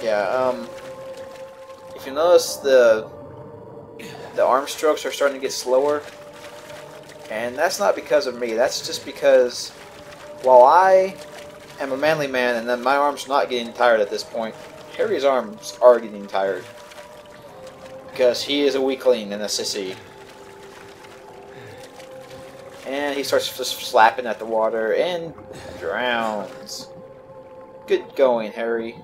Yeah, if you notice the arm strokes are starting to get slower, and that's not because of me, that's just because while I am a manly man and then my arm's not getting tired at this point, Harry's arms are getting tired. Because he is a weakling and a sissy. And he starts just slapping at the water and drowns. Good going, Harry.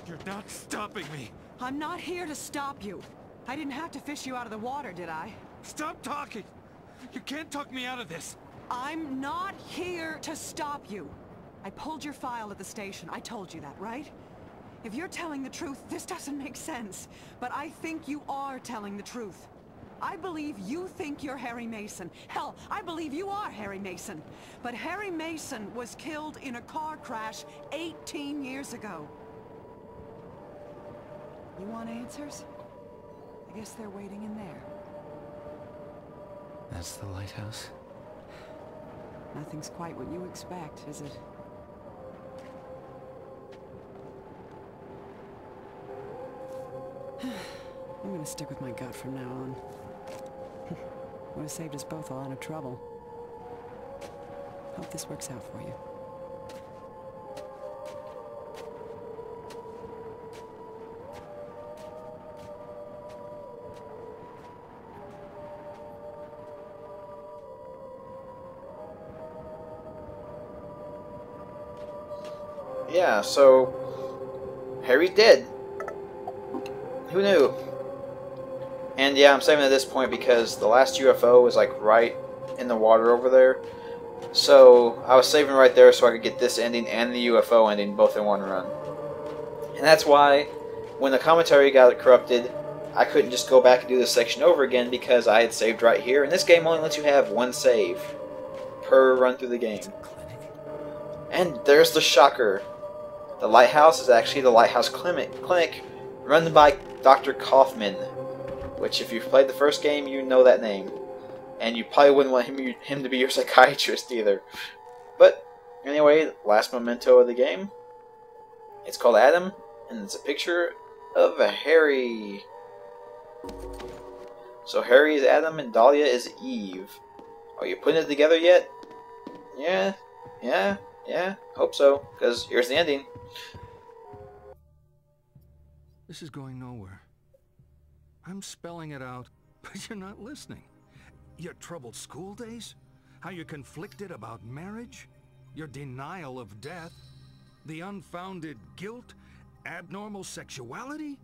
You're not stopping me! I'm not here to stop you. I didn't have to fish you out of the water, did I? Stop talking! You can't talk me out of this! I'm not here to stop you. I pulled your file at the station. I told you that, right? If you're telling the truth, this doesn't make sense. But I think you are telling the truth. I believe you think you're Harry Mason. Hell, I believe you are Harry Mason. But Harry Mason was killed in a car crash 18 years ago. You want answers? I guess they're waiting in there. That's the lighthouse? Nothing's quite what you expect, is it? I'm gonna stick with my gut from now on. Would have saved us both a lot of trouble. Hope this works out for you. Yeah, so Harry's dead. Who knew? And yeah, I'm saving at this point because the last UFO was like right in the water over there. So I was saving right there so I could get this ending and the UFO ending both in one run. And that's why when the commentary got corrupted, I couldn't just go back and do this section over again because I had saved right here. And this game only lets you have one save per run through the game. And there's the shocker. The lighthouse is actually the Lighthouse Clinic run by Dr. Kaufman, which if you've played the first game, you know that name. And you probably wouldn't want him to be your psychiatrist either. But anyway, last memento of the game. It's called Adam, and it's a picture of Harry. So Harry is Adam and Dahlia is Eve. Are you putting it together yet? Yeah, hope so, because here's the ending. This is going nowhere. I'm spelling it out, but you're not listening. Your troubled school days? How you're conflicted about marriage? Your denial of death? The unfounded guilt? Abnormal sexuality?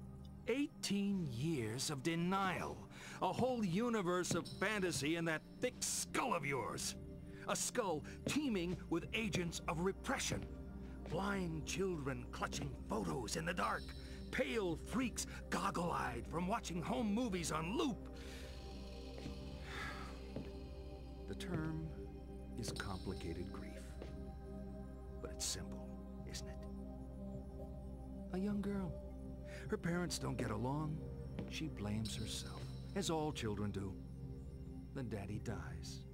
18 years of denial. A whole universe of fantasy in that thick skull of yours. A skull teeming with agents of repression. Blind children clutching photos in the dark. Pale freaks goggle-eyed from watching home movies on loop. The term is complicated grief. But it's simple, isn't it? A young girl. Her parents don't get along. She blames herself, as all children do. Then Daddy dies.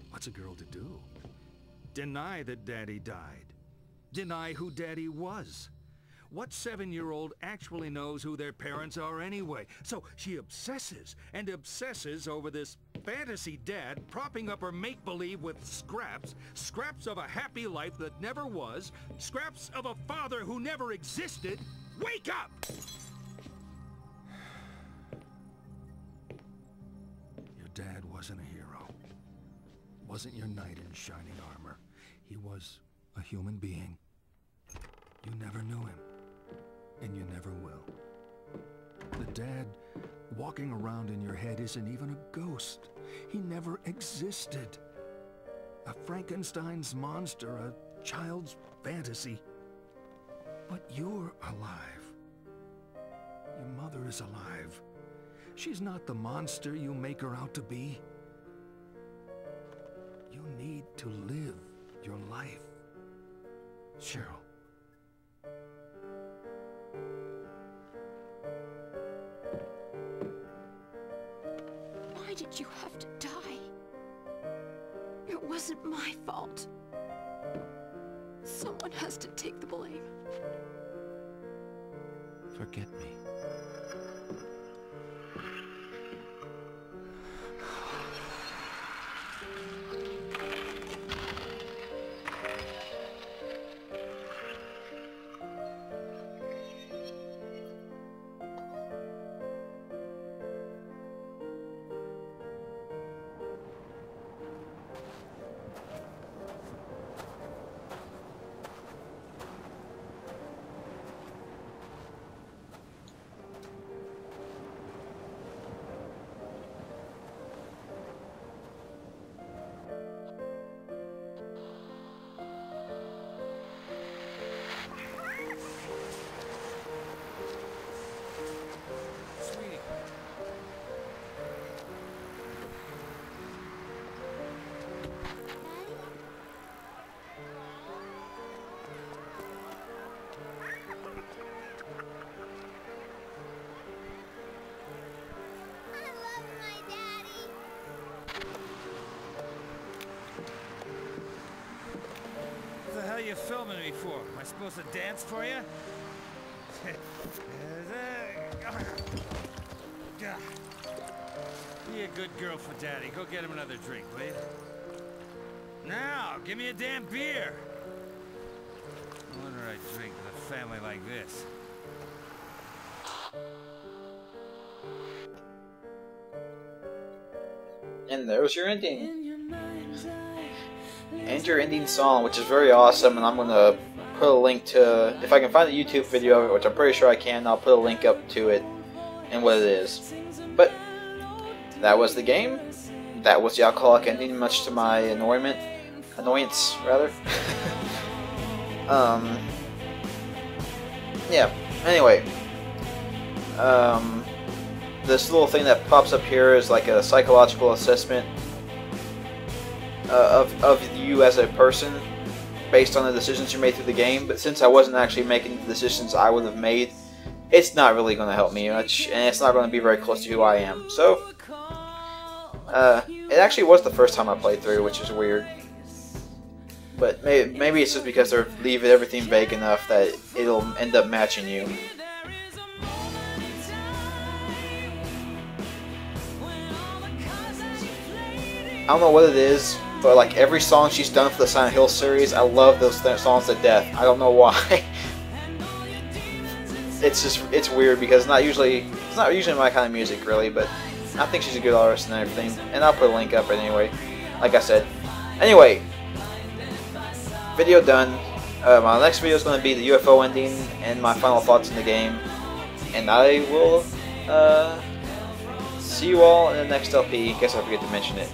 What's a girl to do? Deny that Daddy died. Deny who Daddy was. What 7-year-old actually knows who their parents are anyway? So she obsesses and obsesses over this fantasy dad propping up her make-believe with scraps of a happy life that never was, scraps of a father who never existed. Wake up! Your dad wasn't a hero. Wasn't your knight in shining armor. He was a human being. You never knew him. And you never will. The dad walking around in your head isn't even a ghost. He never existed. A Frankenstein's monster, a child's fantasy. But you're alive. mother is alive. She's not the monster you make her out to be. You need to live your life, Cheryl. Why did you have to die? It wasn't my fault. Someone has to take the blame. Forget me. What the hell are you filming me for? Am I supposed to dance for you? Be a good girl for Daddy. Go get him another drink, will you? Now, give me a damn beer! No wonder I drink with a family like this. And there's your ending. And your ending song, which is very awesome, and I'm going to put a link to, if I can find a YouTube video of it, which I'm pretty sure I can, I'll put a link up to it and what it is. But that was the game. That was the alcoholic ending, much to my annoyance, rather. Yeah, anyway. This little thing that pops up here is like a psychological assessment of you as a person based on the decisions you made through the game, but since I wasn't actually making the decisions I would have made, it's not really going to help me much, and it's not going to be very close to who I am. So, it actually was the first time I played through, which is weird. But maybe it's just because they're leaving everything vague enough that it'll end up matching you. I don't know what it is, but like every song she's done for the Silent Hill series, I love those songs to death. I don't know why. It's weird because it's not usually my kind of music really, but I think she's a good artist and everything. And I'll put a link up anyway, like I said. Anyway, video done. My next video is going to be the UFO ending and my final thoughts on the game, and I will see you all in the next LP. Guess I forget to mention it.